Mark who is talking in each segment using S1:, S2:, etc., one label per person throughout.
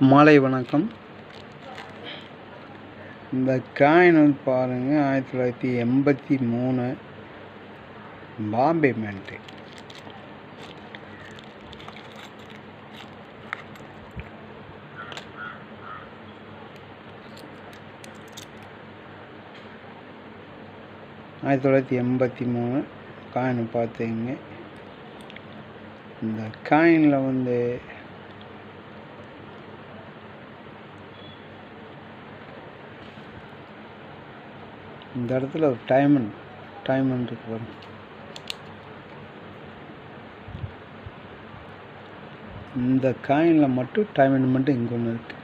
S1: மாலை வணக்கம். இந்த காயின் வந்து பாருங்கள், 1983 பாம்பே மின்ட்டு. ஆயிரத்தி தொள்ளாயிரத்தி 83 காயின் பார்த்தீங்க. இந்த காயினில் வந்து இந்த இடத்துல ஒரு டைமண்ட் இருக்கு பாருங்க. இந்த காயினில் மட்டும் டைமண்ட் மட்டும் இங்கே ஒன்று இருக்கு.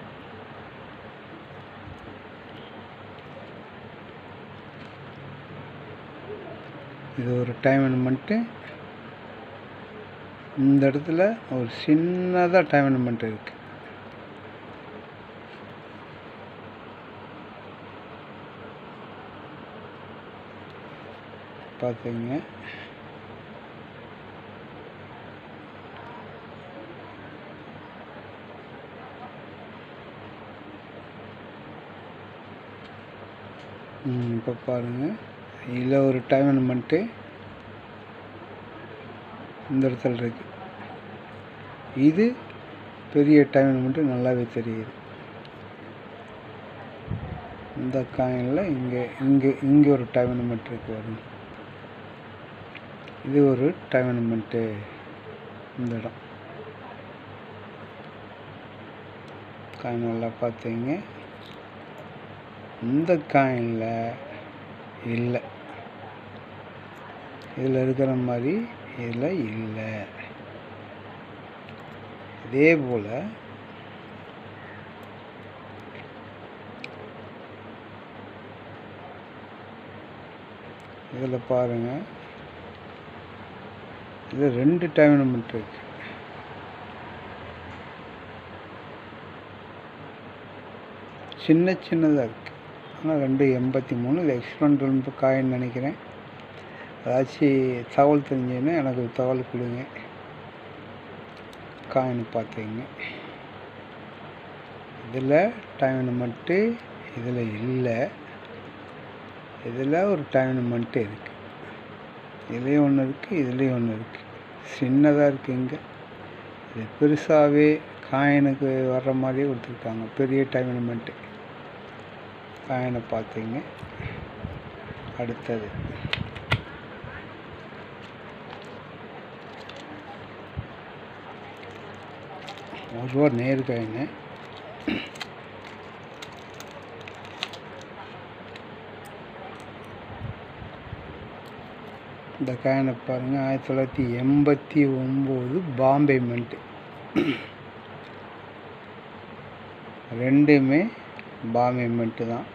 S1: இது ஒரு டைமண்ட் மட்டும். இந்த இடத்துல ஒரு சின்னதாக டைமண்ட் மட்டும் இருக்கு. பார்த்தீங்க. இப்போ பாருங்கள், இதில் ஒரு டைமண்ட் மட்டும் இந்த இடத்துல இருக்கு. இது பெரிய டைமண்ட் மட்டும் நல்லாவே தெரியுது. இந்த காயினில் இங்கே ஒரு டைமண்ட் மட்டும் இருக்கு பாருங்க. இது ஒரு டைமண்ட் மட்டும். இந்த இடம் காயின் நல்லா பார்த்தீங்க. இந்த காயினில் இல்லை, இதில் இருக்கிற மாதிரி இதில் இல்லை. இதே போல் இதில் பாருங்கள், இது 2 டைமண்ட் இருக்கு. சின்னதாக இருக்குது. ஆனால் 283. இது எக்ஸ்பெரிமெண்டல் காயின் நினைக்கிறேன். ஏதாச்சும் தகவல் தெரிஞ்சுன்னா எனக்கு தகவல் கொடுங்க. காயின் பார்த்தீங்க. இதில் டைமண்ட் மட்டும் இதில் இல்லை. இதில் ஒரு டைமண்ட் மட்டும் இருக்குது. இதுலேயும் ஒன்று இருக்குது, இதுலேயும் ஒன்று இருக்குது. சின்னதாக இருக்குது. இங்கே இது பெருசாகவே காயினுக்கு வர்ற மாதிரியே கொடுத்துருக்காங்க. பெரிய டைமண்ட் மட்டும் காயினை பார்த்தீங்க. அடுத்தது ₹1 நேரு காயின். இந்த காயினை பாருங்கள், 1989 பாம்பே மின்ட்டு. ரெண்டுமே பாம்பே மின்ட்டு தான்.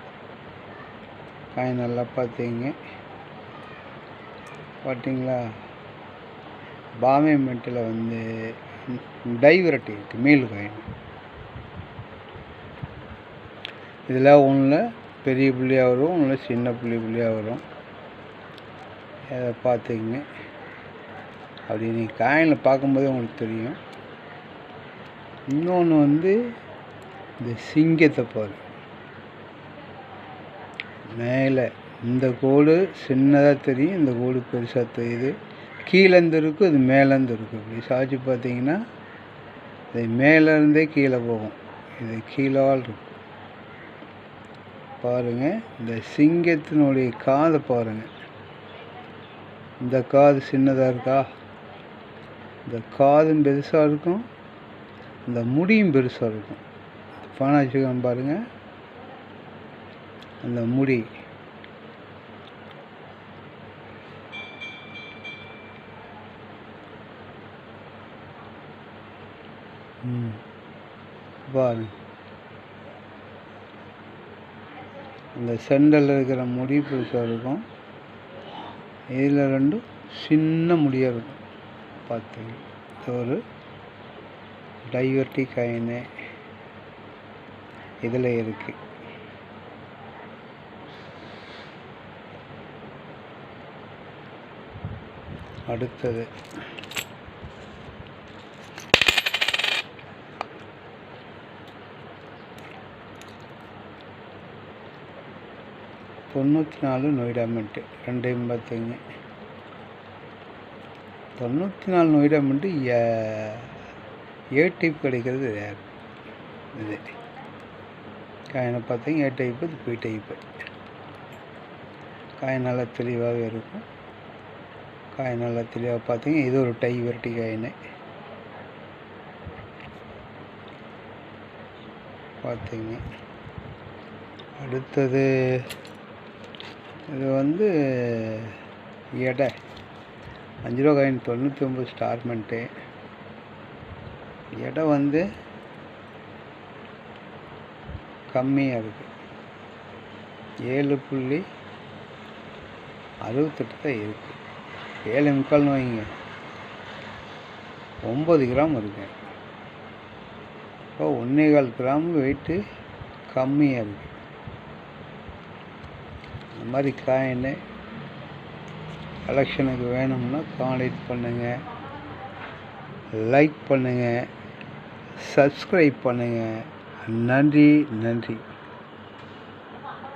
S1: காயின் நல்லா பார்த்தீங்களா? பாம்பே மின்ட்டில் வந்து டைவரட்டி இருக்குது, மீள் காயின். இதில் ஒன்றில் பெரிய புள்ளியாக வரும், ஒன்றில் சின்ன புள்ளியாக வரும். அதை பார்த்துங்க. அப்படி நீங்கள் காயினில் பார்க்கும்போதே உங்களுக்கு தெரியும். இன்னொன்று வந்து இந்த சிங்கத்தை பாரு. மேலே இந்த கோடு சின்னதாக தெரியும், இந்த கோடு பெருசாக தெரியுது. கீழேருந்து இருக்கும், இது மேலேருந்து இருக்கும். இப்படி சாய்ச்சி பார்த்தீங்கன்னா இது மேலேருந்தே கீழே போகும். இது கீழால் இருக்கும் பாருங்கள். இந்த சிங்கத்தினுடைய காதை பாருங்கள். இந்த காது சின்னதாக இருக்கா? இந்த காதும் பெருசாக இருக்கும், இந்த முடியும் பெருசாக இருக்கும். பானாச்சிக்கம் பாருங்கள், அந்த முடி. பாருங்க, இந்த சென்டரில் இருக்கிற முடி பெருசாக இருக்கும். இதில் 2 சின்ன முடியாக இருக்கும். பார்த்துங்க. இது ஒரு டைவர்ட்டி காயின் இதில் இருக்குது. அடுத்தது 94 நொய்டா மின்ட்டு ரெண்டையும் பார்த்துங்க. 94 நொய்டா மின்ட்டு ஏ டைப் கிடைக்கிறது ரேர். இது காயினை பார்த்தீங்க ஏ டைப்பு, இது பி டைப்பு. காயின் நல்லா தெளிவாகவே இருக்கும். காயின் நல்லா தெளிவாக பார்த்தீங்க. இது ஒரு டை வெரைட்டி காயினு பார்த்தீங்க. அடுத்தது இது வந்து எடை 5 ரூபா காயின் 99 ஸ்டார்மெண்ட்டு. எடை வந்து கம்மியாக இருக்குது. 7.68 தான் இருக்குது. 7.25 வைங்க, 9 கிராம் இருக்கு. இப்போ 1.25 கிராம் வெயிட்டு கம்மியாக இருக்குது. இந்த மாதிரி காயின்னு கலெக்ஷனுக்கு வேணும்னா கான்டாக்ட் பண்ணுங்கள், லைக் பண்ணுங்கள், சப்ஸ்கிரைப் பண்ணுங்கள். நன்றி.